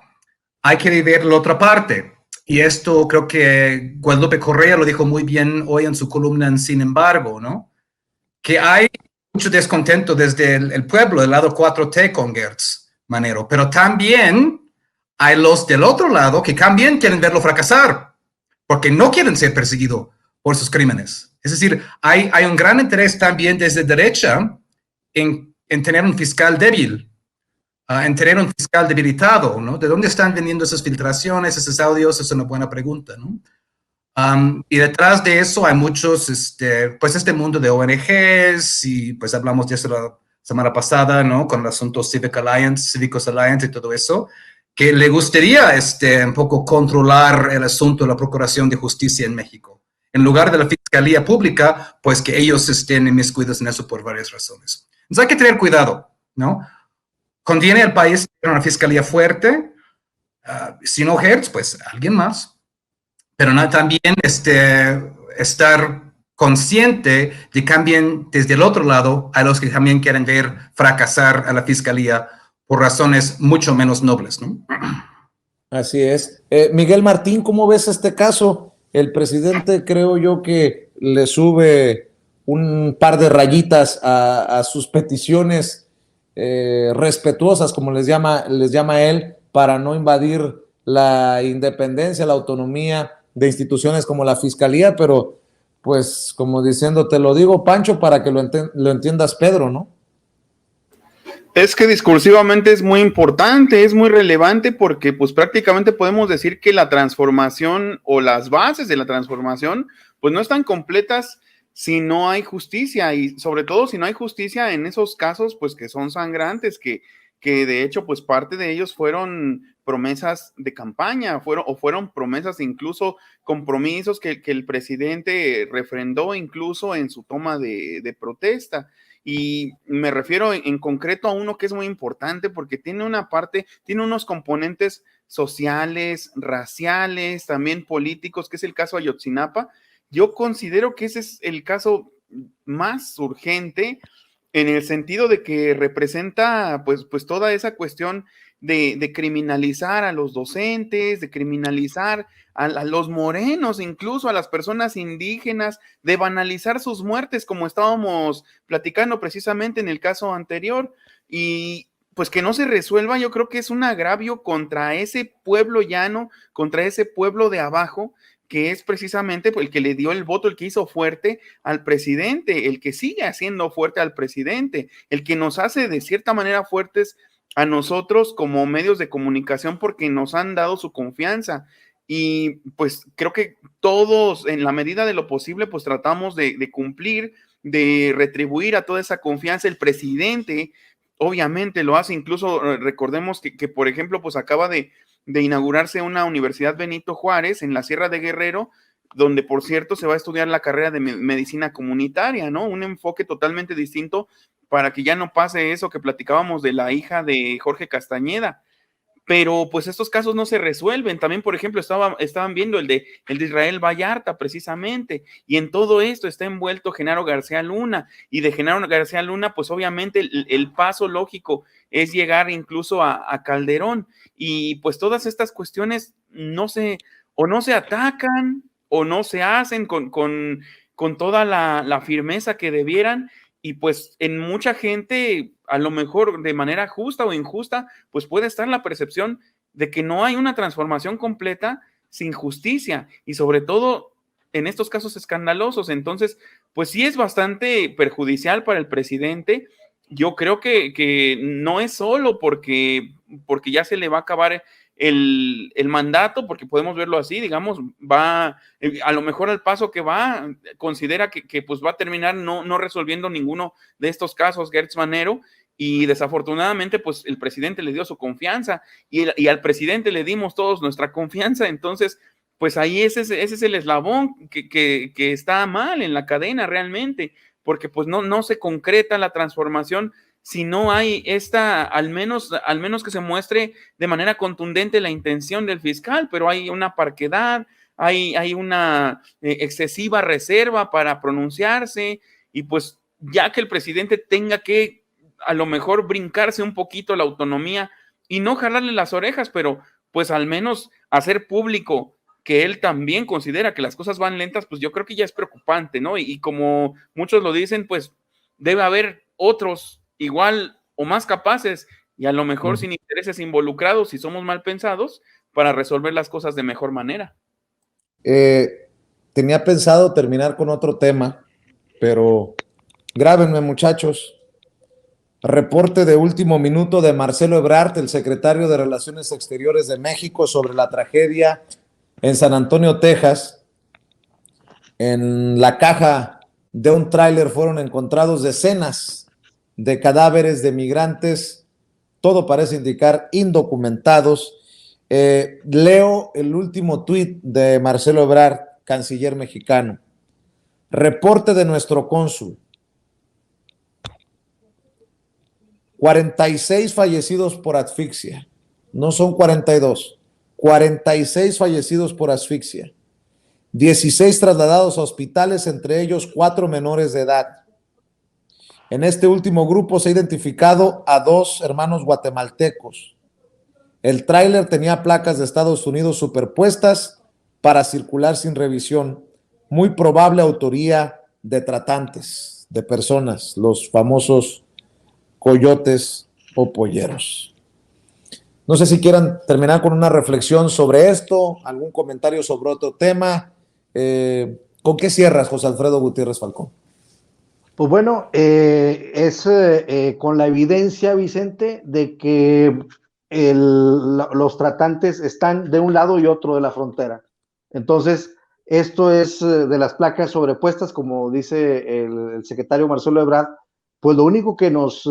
hay que ver la otra parte. Y esto creo que Guadalupe Correa lo dijo muy bien hoy en su columna en Sin embargo, ¿no? Que hay mucho descontento desde el pueblo, del lado 4T con Gertz Manero, pero también hay los del otro lado que también quieren verlo fracasar, porque no quieren ser perseguidos por sus crímenes. Es decir, hay un gran interés también desde derecha en tener un fiscal débil, en tener un fiscal debilitado, ¿no? ¿De dónde están viniendo esas filtraciones, esos audios? Es una buena pregunta, ¿no? Y detrás de eso hay muchos, pues este mundo de ONGs, y pues hablamos de eso la semana pasada, ¿no? Con el asunto Cívicos Alliance y todo eso, que le gustaría un poco controlar el asunto de la Procuración de Justicia en México. En lugar de la Fiscalía Pública, pues que ellos estén inmiscuidos en eso por varias razones. Entonces hay que tener cuidado, ¿no? ¿Conviene al país tener una fiscalía fuerte? Si no Hertz, pues alguien más. Pero no, también estar consciente de que también desde el otro lado hay los que también quieren ver fracasar a la fiscalía por razones mucho menos nobles, ¿no? Así es. Miguel Martín, ¿cómo ves este caso? El presidente creo yo que le sube un par de rayitas a sus peticiones respetuosas, como les llama él, para no invadir la independencia, la autonomía de instituciones como la Fiscalía, pero pues como diciendo, te lo digo, Pancho, para que lo entiendas, Pedro, ¿no? Es que discursivamente es muy importante, es muy relevante porque pues prácticamente podemos decir que la transformación o las bases de la transformación pues no están completas si no hay justicia y sobre todo si no hay justicia en esos casos pues que son sangrantes, que de hecho pues parte de ellos fueron promesas de campaña, fueron promesas, incluso compromisos que el presidente refrendó incluso en su toma de protesta. Y me refiero en concreto a uno que es muy importante porque tiene unos componentes sociales, raciales, también políticos, que es el caso Ayotzinapa. Yo considero que ese es el caso más urgente en el sentido de que representa pues toda esa cuestión de criminalizar a los docentes, de criminalizar a los morenos, incluso a las personas indígenas, de banalizar sus muertes, como estábamos platicando precisamente en el caso anterior, y pues que no se resuelva, yo creo que es un agravio contra ese pueblo llano, contra ese pueblo de abajo, que es precisamente el que le dio el voto, el que hizo fuerte al presidente, el que sigue haciendo fuerte al presidente, el que nos hace de cierta manera fuertes a nosotros como medios de comunicación porque nos han dado su confianza. Y pues creo que todos en la medida de lo posible pues tratamos de cumplir, de retribuir a toda esa confianza. El presidente obviamente lo hace, incluso recordemos que por ejemplo pues acaba de inaugurarse una Universidad Benito Juárez en la Sierra de Guerrero, donde por cierto se va a estudiar la carrera de medicina comunitaria, ¿no? Un enfoque totalmente distinto para que ya no pase eso que platicábamos de la hija de Jorge Castañeda. Pero pues estos casos no se resuelven. También, por ejemplo, estaban viendo el de Israel Vallarta, precisamente, y en todo esto está envuelto Genaro García Luna, y de Genaro García Luna, pues obviamente el paso lógico es llegar incluso a Calderón, y pues todas estas cuestiones no se atacan o no se hacen con con toda la firmeza que debieran, y pues en mucha gente, a lo mejor de manera justa o injusta, pues puede estar la percepción de que no hay una transformación completa sin justicia, y sobre todo en estos casos escandalosos. Entonces, pues sí es bastante perjudicial para el presidente. Yo creo que no es solo porque ya se le va a acabar el mandato, porque podemos verlo así, digamos, va, a lo mejor al paso que va, considera que pues va a terminar no resolviendo ninguno de estos casos, Gertz Manero, y desafortunadamente pues el presidente le dio su confianza, y al presidente le dimos todos nuestra confianza. Entonces pues ahí ese es el eslabón que está mal en la cadena realmente, porque pues no se concreta la transformación si no hay al menos que se muestre de manera contundente la intención del fiscal, pero hay una parquedad, hay una excesiva reserva para pronunciarse, y pues ya que el presidente tenga que a lo mejor brincarse un poquito la autonomía y no jalarle las orejas, pero pues al menos hacer público que él también considera que las cosas van lentas, pues yo creo que ya es preocupante, ¿no? Y como muchos lo dicen, pues debe haber otros igual o más capaces, y a lo mejor sin intereses involucrados, si somos mal pensados, para resolver las cosas de mejor manera. Tenía pensado terminar con otro tema, pero grábenme, muchachos. Reporte de último minuto de Marcelo Ebrard, el secretario de Relaciones Exteriores de México, sobre la tragedia en San Antonio, Texas. En la caja de un tráiler fueron encontrados decenas de cadáveres de migrantes, todo parece indicar indocumentados. Leo el último tuit de Marcelo Ebrard, canciller mexicano. Reporte de nuestro cónsul. 46 fallecidos por asfixia. No son 42. 46 fallecidos por asfixia. 16 trasladados a hospitales, entre ellos 4 menores de edad. En este último grupo se ha identificado a 2 hermanos guatemaltecos. El tráiler tenía placas de Estados Unidos superpuestas para circular sin revisión. Muy probable autoría de tratantes de personas, los famosos coyotes o polleros. No sé si quieran terminar con una reflexión sobre esto, algún comentario sobre otro tema. ¿Con qué cierras, José Alfredo Gutiérrez Falcón? Pues bueno, con la evidencia, Vicente, de que los tratantes están de un lado y otro de la frontera. Entonces, esto es de las placas sobrepuestas, como dice el secretario Marcelo Ebrard, pues lo único que nos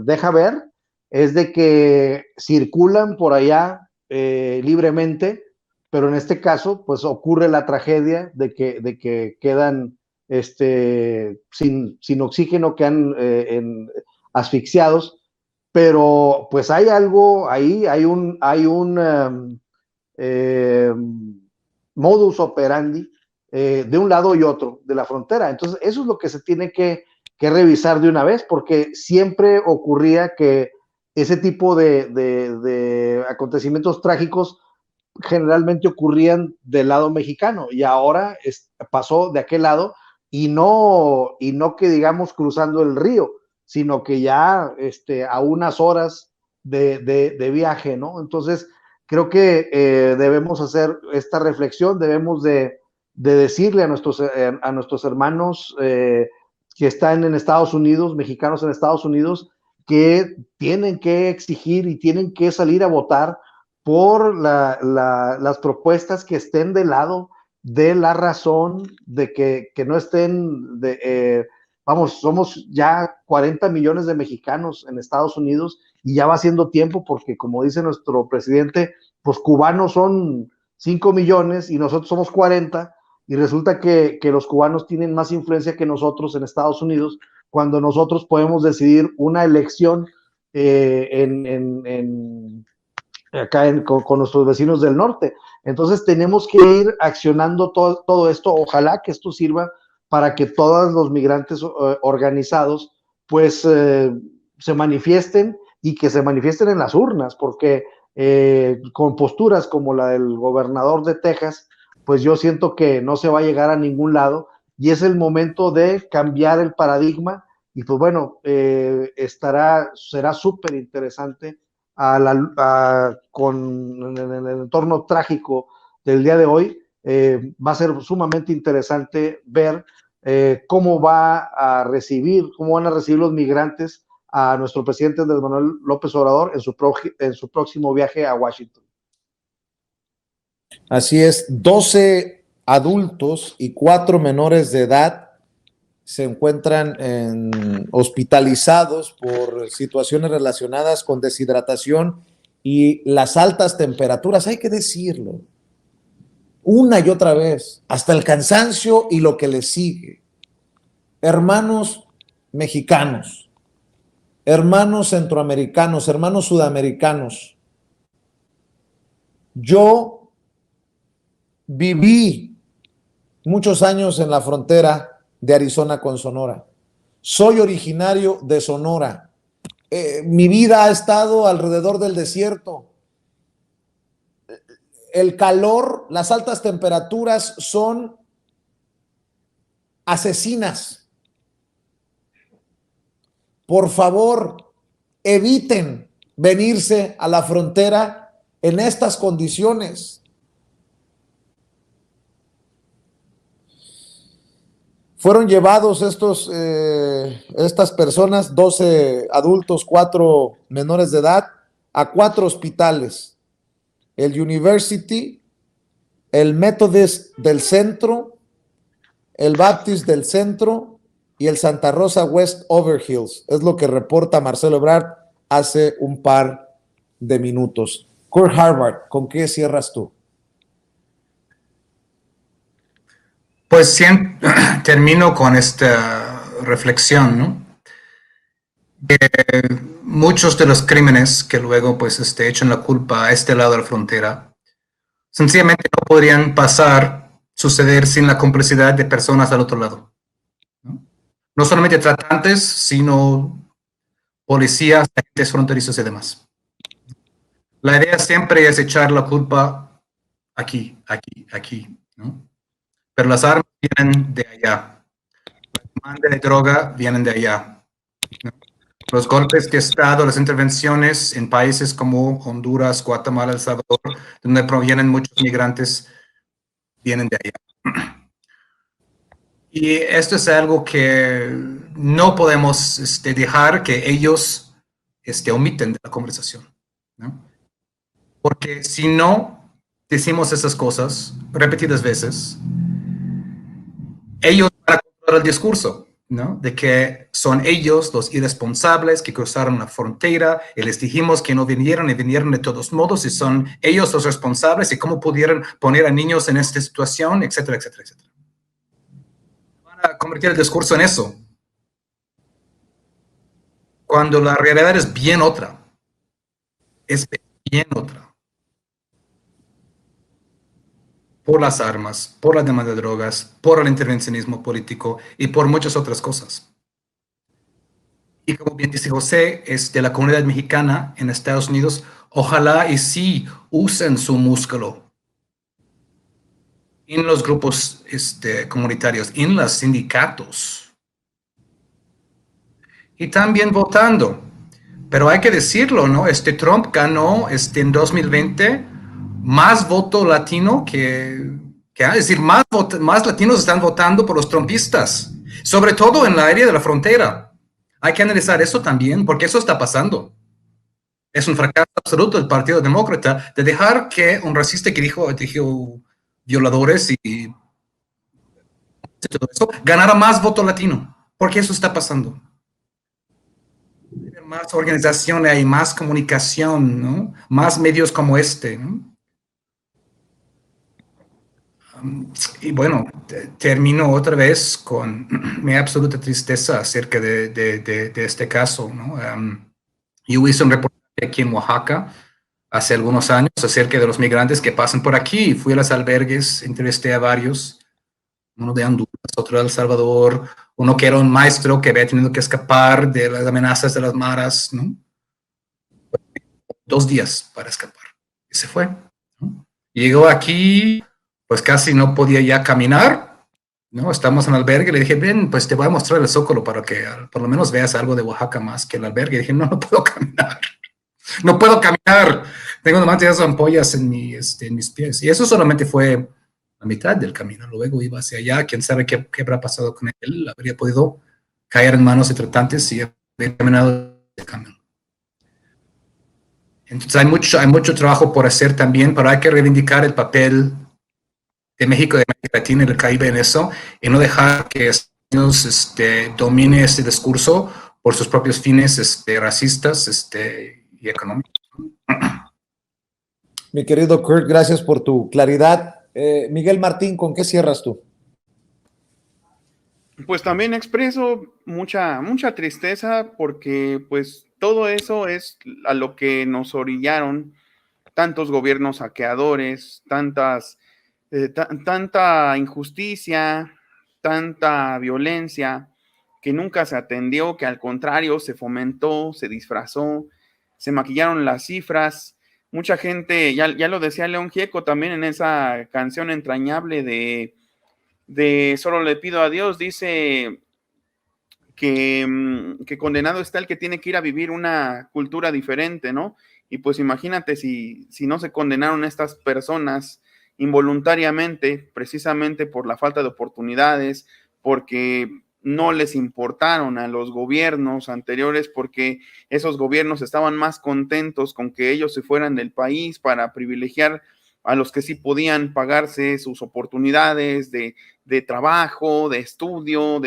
deja ver es de que circulan por allá libremente, pero en este caso, pues ocurre la tragedia de que quedan sin oxígeno, quedan asfixiados, pero pues hay algo ahí, hay un modus operandi de un lado y otro de la frontera. Entonces, eso es lo que se tiene que revisar de una vez, porque siempre ocurría que ese tipo de acontecimientos trágicos generalmente ocurrían del lado mexicano, y ahora pasó de aquel lado, y no que digamos cruzando el río, sino que ya a unas horas de viaje, ¿no? Entonces, creo que debemos hacer esta reflexión, debemos de decirle a nuestros hermanos que están en Estados Unidos, mexicanos en Estados Unidos, que tienen que exigir y tienen que salir a votar por las propuestas que estén del lado de la razón, de que no estén, somos ya 40 millones de mexicanos en Estados Unidos, y ya va siendo tiempo, porque como dice nuestro presidente, pues cubanos son 5 millones y nosotros somos 40, y resulta que los cubanos tienen más influencia que nosotros en Estados Unidos, cuando nosotros podemos decidir una elección acá con nuestros vecinos del norte. Entonces tenemos que ir accionando todo esto. Ojalá que esto sirva para que todos los migrantes organizados pues se manifiesten, y que se manifiesten en las urnas, porque con posturas como la del gobernador de Texas, pues yo siento que no se va a llegar a ningún lado, y es el momento de cambiar el paradigma. Y pues bueno, será súper interesante con el entorno trágico del día de hoy. Va a ser sumamente interesante ver cómo van a recibir los migrantes a nuestro presidente Andrés Manuel López Obrador en su próximo viaje a Washington. Así es, 12 adultos y 4 menores de edad se encuentran hospitalizados por situaciones relacionadas con deshidratación y las altas temperaturas, hay que decirlo, una y otra vez, hasta el cansancio y lo que le sigue. Hermanos mexicanos, hermanos centroamericanos, hermanos sudamericanos, yo viví muchos años en la frontera de Arizona con Sonora. Soy originario de Sonora. Mi vida ha estado alrededor del desierto. El calor, las altas temperaturas son asesinas. Por favor, eviten venirse a la frontera en estas condiciones. Fueron llevados estas personas, 12 adultos, 4 menores de edad, a 4 hospitales. El University, el Methodist del centro, el Baptist del centro y el Santa Rosa West Overhills. Es lo que reporta Marcelo Ebrard hace un par de minutos. Kurt Harvard, ¿con qué cierras tú? Pues termino con esta reflexión, ¿no? Que muchos de los crímenes que luego pues echan la culpa a este lado de la frontera sencillamente no podrían suceder sin la complicidad de personas al otro lado, ¿no? No solamente tratantes, sino policías, agentes fronterizos y demás. La idea siempre es echar la culpa aquí, ¿no? Pero las armas vienen de allá. La demanda de droga vienen de allá, ¿no? Los golpes de Estado, las intervenciones en países como Honduras, Guatemala, El Salvador, donde provienen muchos migrantes, vienen de allá. Y esto es algo que no podemos dejar que ellos omiten de la conversación, ¿no? Porque si no decimos esas cosas repetidas veces, ellos van a controlar el discurso, ¿no? De que son ellos los irresponsables que cruzaron la frontera y les dijimos que no vinieron y vinieron de todos modos y son ellos los responsables y cómo pudieron poner a niños en esta situación, etcétera, etcétera, etcétera. Van a convertir el discurso en eso, cuando la realidad es bien otra. Es bien otra. Por las armas, por la demanda de drogas, por el intervencionismo político y por muchas otras cosas. Y como bien dice José, es de la comunidad mexicana en Estados Unidos, ojalá y sí usen su músculo en los grupos comunitarios, en los sindicatos. Y también votando. Pero hay que decirlo, ¿no? Trump ganó en 2020 más voto latino es decir, más latinos están votando por los trumpistas, sobre todo en la área de la frontera. Hay que analizar eso también, porque eso está pasando. Es un fracaso absoluto del Partido Demócrata de dejar que un racista que dijo violadores y todo eso, ganara más voto latino, porque eso está pasando. Más organizaciones y más comunicación, ¿no? Más medios como ¿no? Y bueno, termino otra vez con mi absoluta tristeza acerca de este caso, ¿no? Yo hice un reportaje aquí en Oaxaca hace algunos años acerca de los migrantes que pasan por aquí. Fui a los albergues, entrevisté a varios, uno de Honduras, otro de El Salvador, uno que era un maestro que había tenido que escapar de las amenazas de las maras, ¿no? 2 días para escapar y se fue, ¿no? Llegó aquí, pues casi no podía ya caminar, No, estamos en el albergue, le dije, ven, pues te voy a mostrar el Zócalo para que por lo menos veas algo de Oaxaca más que el albergue. Y dije, no, no puedo caminar, no puedo caminar, tengo nomás esas ampollas en mis pies. Y eso solamente fue la mitad del camino, luego iba hacia allá, quién sabe qué habrá pasado con él, habría podido caer en manos de tratantes y haber caminado el camino. Entonces hay mucho trabajo por hacer también, pero hay que reivindicar el papel de México, de América Latina y del Caribe en eso, y no dejar que Estados Unidos domine este discurso por sus propios fines racistas y económicos. Mi querido Kurt, gracias por tu claridad. Miguel Martín, ¿con qué cierras tú? Pues también expreso mucha tristeza porque pues todo eso es a lo que nos orillaron tantos gobiernos saqueadores, tanta injusticia, tanta violencia que nunca se atendió, que al contrario se fomentó, se disfrazó, se maquillaron las cifras. Mucha gente, ya lo decía León Gieco también en esa canción entrañable de Solo le pido a Dios, dice que condenado está el que tiene que ir a vivir una cultura diferente, ¿no? Y pues imagínate si no se condenaron estas personas involuntariamente, precisamente por la falta de oportunidades, porque no les importaron a los gobiernos anteriores, porque esos gobiernos estaban más contentos con que ellos se fueran del país para privilegiar a los que sí podían pagarse sus oportunidades de trabajo, de estudio,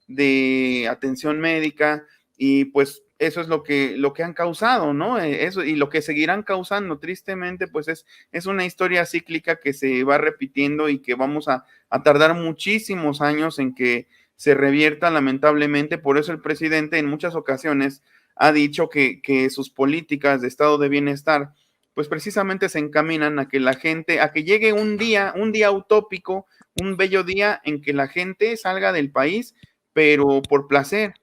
de atención médica, y pues eso es lo que han causado, ¿no? Eso, y lo que seguirán causando, tristemente, pues es una historia cíclica que se va repitiendo y que vamos a tardar muchísimos años en que se revierta, lamentablemente. Por eso el presidente en muchas ocasiones ha dicho que sus políticas de estado de bienestar, pues precisamente se encaminan a que la gente, a que llegue un día utópico, un bello día en que la gente salga del país, pero por placer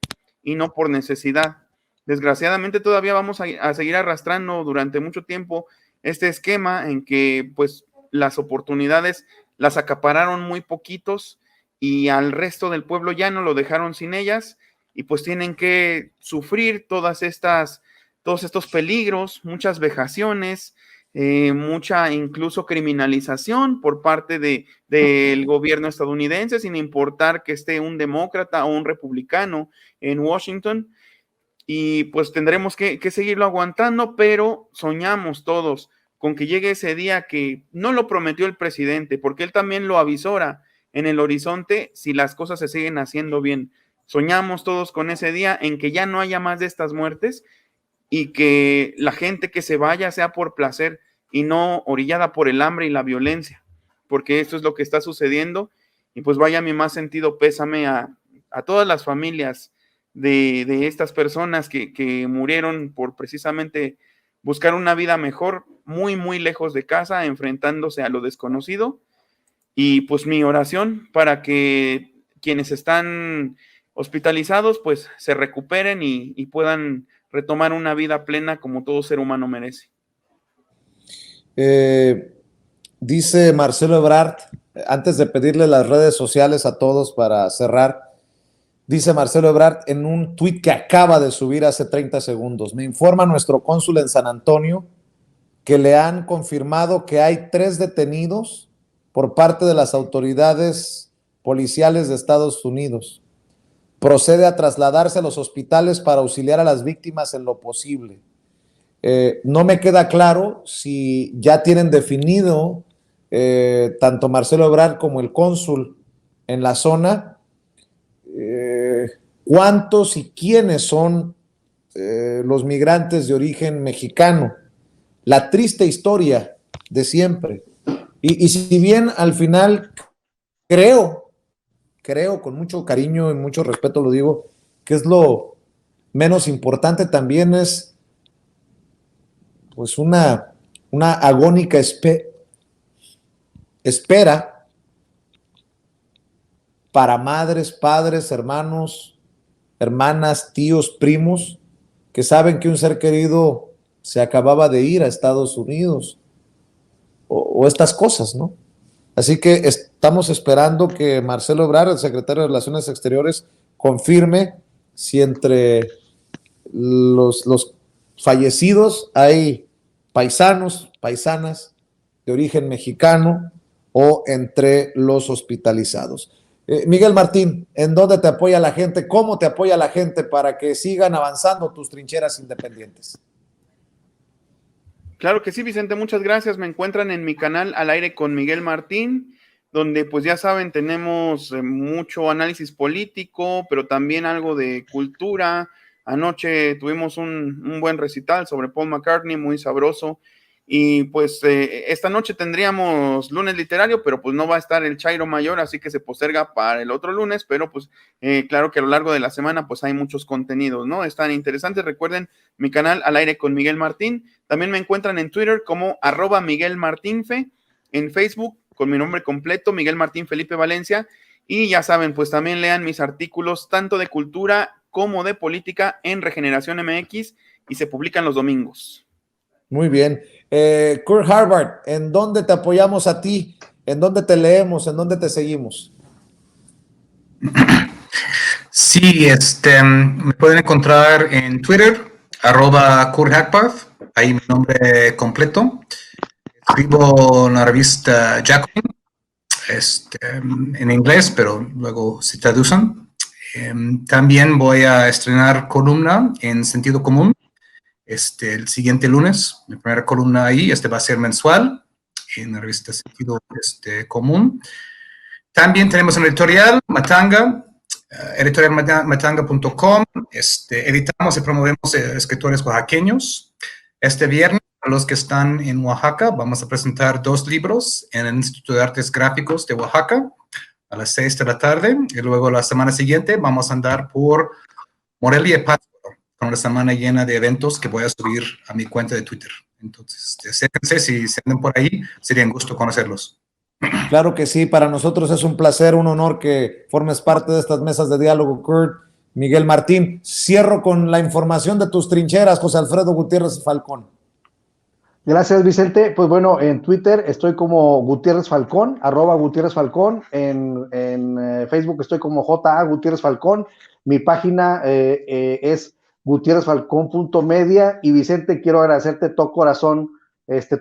y no por necesidad. Desgraciadamente todavía vamos a seguir arrastrando durante mucho tiempo este esquema en que pues las oportunidades las acapararon muy poquitos y al resto del pueblo ya no lo dejaron sin ellas, y pues tienen que sufrir todos estos peligros, muchas vejaciones, mucha incluso criminalización por parte del gobierno estadounidense, sin importar que esté un demócrata o un republicano en Washington. Y pues tendremos que seguirlo aguantando, pero soñamos todos con que llegue ese día que no lo prometió el presidente, porque él también lo avisora en el horizonte si las cosas se siguen haciendo bien. Soñamos todos con ese día en que ya no haya más de estas muertes y que la gente que se vaya sea por placer y no orillada por el hambre y la violencia, porque esto es lo que está sucediendo. Y pues vaya mi más sentido pésame a todas las familias de estas personas que murieron por precisamente buscar una vida mejor, muy, muy lejos de casa, enfrentándose a lo desconocido. Y pues mi oración para que quienes están hospitalizados pues se recuperen y puedan retomar una vida plena como todo ser humano merece. Dice Marcelo Ebrard, antes de pedirle las redes sociales a todos para cerrar, dice Marcelo Ebrard en un tuit que acaba de subir hace 30 segundos, me informa nuestro cónsul en San Antonio que le han confirmado que hay 3 detenidos por parte de las autoridades policiales de Estados Unidos. Procede a trasladarse a los hospitales para auxiliar a las víctimas en lo posible. No me queda claro si ya tienen definido tanto Marcelo Ebrard como el cónsul en la zona cuántos y quiénes son los migrantes de origen mexicano. La triste historia de siempre. Y si bien al final creo, con mucho cariño y mucho respeto lo digo, que es lo menos importante, también es pues una agónica espera para madres, padres, hermanos, hermanas, tíos, primos, que saben que un ser querido se acababa de ir a Estados Unidos, o estas cosas, ¿no? Así que estamos esperando que Marcelo Ebrard, el secretario de Relaciones Exteriores, confirme si entre los fallecidos hay paisanos, paisanas de origen mexicano o entre los hospitalizados. Miguel Martín, ¿en dónde te apoya la gente? ¿Cómo te apoya la gente para que sigan avanzando tus trincheras independientes? Claro que sí, Vicente, muchas gracias. Me encuentran en mi canal Al Aire con Miguel Martín, donde pues ya saben, tenemos mucho análisis político, pero también algo de cultura. Anoche tuvimos un buen recital sobre Paul McCartney, muy sabroso. Y pues esta noche tendríamos lunes literario, pero pues no va a estar el Chairo Mayor, así que se posterga para el otro lunes, pero pues claro que a lo largo de la semana pues hay muchos contenidos, ¿no? Están interesantes. Recuerden mi canal Al Aire con Miguel Martín. También me encuentran en Twitter como @MiguelMartinfe, en Facebook con mi nombre completo, Miguel Martín Felipe Valencia. Y ya saben, pues también lean mis artículos tanto de cultura como de política en Regeneración MX y se publican los domingos. Muy bien. Kurt Harvard, ¿en dónde te apoyamos a ti? ¿En dónde te leemos? ¿En dónde te seguimos? Sí, me pueden encontrar en Twitter, @Kurt Harvard, ahí mi nombre completo. Escribo en la revista Jacobin, en inglés, pero luego se traducen. También voy a estrenar columna en Sentido Común el siguiente lunes. Mi primera columna ahí, va a ser mensual en la revista Sentido Común. También tenemos un editorial, Matanga, editorialmatanga.com. Editamos y promovemos escritores oaxaqueños. Este viernes, para los que están en Oaxaca, vamos a presentar 2 libros en el Instituto de Artes Gráficos de Oaxaca a las 6 de la tarde. Y luego la semana siguiente vamos a andar por Morelia y Pátzcuaro, con una semana llena de eventos que voy a subir a mi cuenta de Twitter. Entonces, acérquense, si se andan por ahí, sería un gusto conocerlos. Claro que sí, para nosotros es un placer, un honor que formes parte de estas mesas de diálogo, Kurt. Miguel Martín, cierro con la información de tus trincheras, José Alfredo Gutiérrez Falcón. Gracias, Vicente. Pues bueno, en Twitter estoy como Gutiérrez Falcón, @Gutiérrez Falcón. En Facebook estoy como JA Gutiérrez Falcón. Mi página es gutierrezfalcón.media. Y Vicente, quiero agradecerte de todo corazón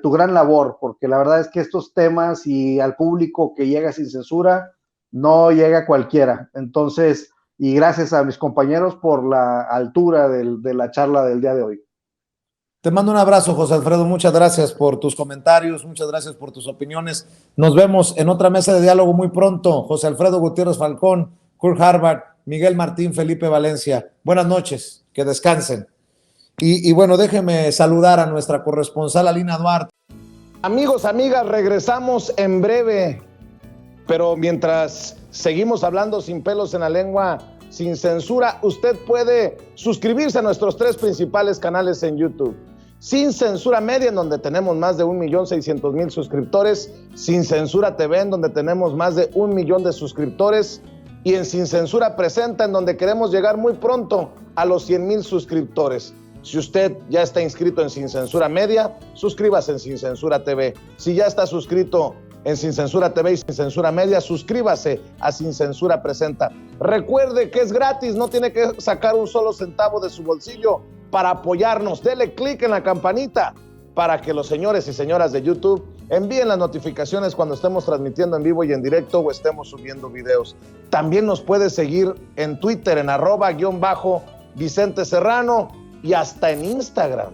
tu gran labor, porque la verdad es que estos temas y al público que llega sin censura, no llega cualquiera. Entonces, y gracias a mis compañeros por la altura de la charla del día de hoy. Te mando un abrazo, José Alfredo. Muchas gracias por tus comentarios, muchas gracias por tus opiniones. Nos vemos en otra mesa de diálogo muy pronto. José Alfredo Gutiérrez Falcón, Kurt Harvard, Miguel Martín Felipe Valencia. Buenas noches, que descansen. Y bueno, déjeme saludar a nuestra corresponsal Alina Duarte. Amigos, amigas, regresamos en breve, pero mientras seguimos hablando sin pelos en la lengua, sin censura, usted puede suscribirse a nuestros 3 principales canales en YouTube. Sin Censura Media, en donde tenemos más de 1.600.000 suscriptores, Sin Censura TV, en donde tenemos más de 1 millón de suscriptores, y en Sin Censura Presenta, en donde queremos llegar muy pronto a los 100,000 suscriptores. Si usted ya está inscrito en Sin Censura Media, suscríbase en Sin Censura TV. Si ya está suscrito en Sin Censura TV y Sin Censura Media, suscríbase a Sin Censura Presenta. Recuerde que es gratis, no tiene que sacar un solo centavo de su bolsillo para apoyarnos. Dele clic en la campanita para que los señores y señoras de YouTube envíen las notificaciones cuando estemos transmitiendo en vivo y en directo o estemos subiendo videos. También nos puede seguir en Twitter en @Vicente Serrano y hasta en Instagram.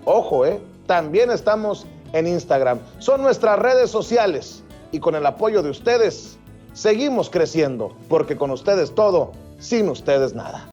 Ojo, también estamos en Instagram. Son nuestras redes sociales y con el apoyo de ustedes seguimos creciendo, porque con ustedes todo, sin ustedes nada.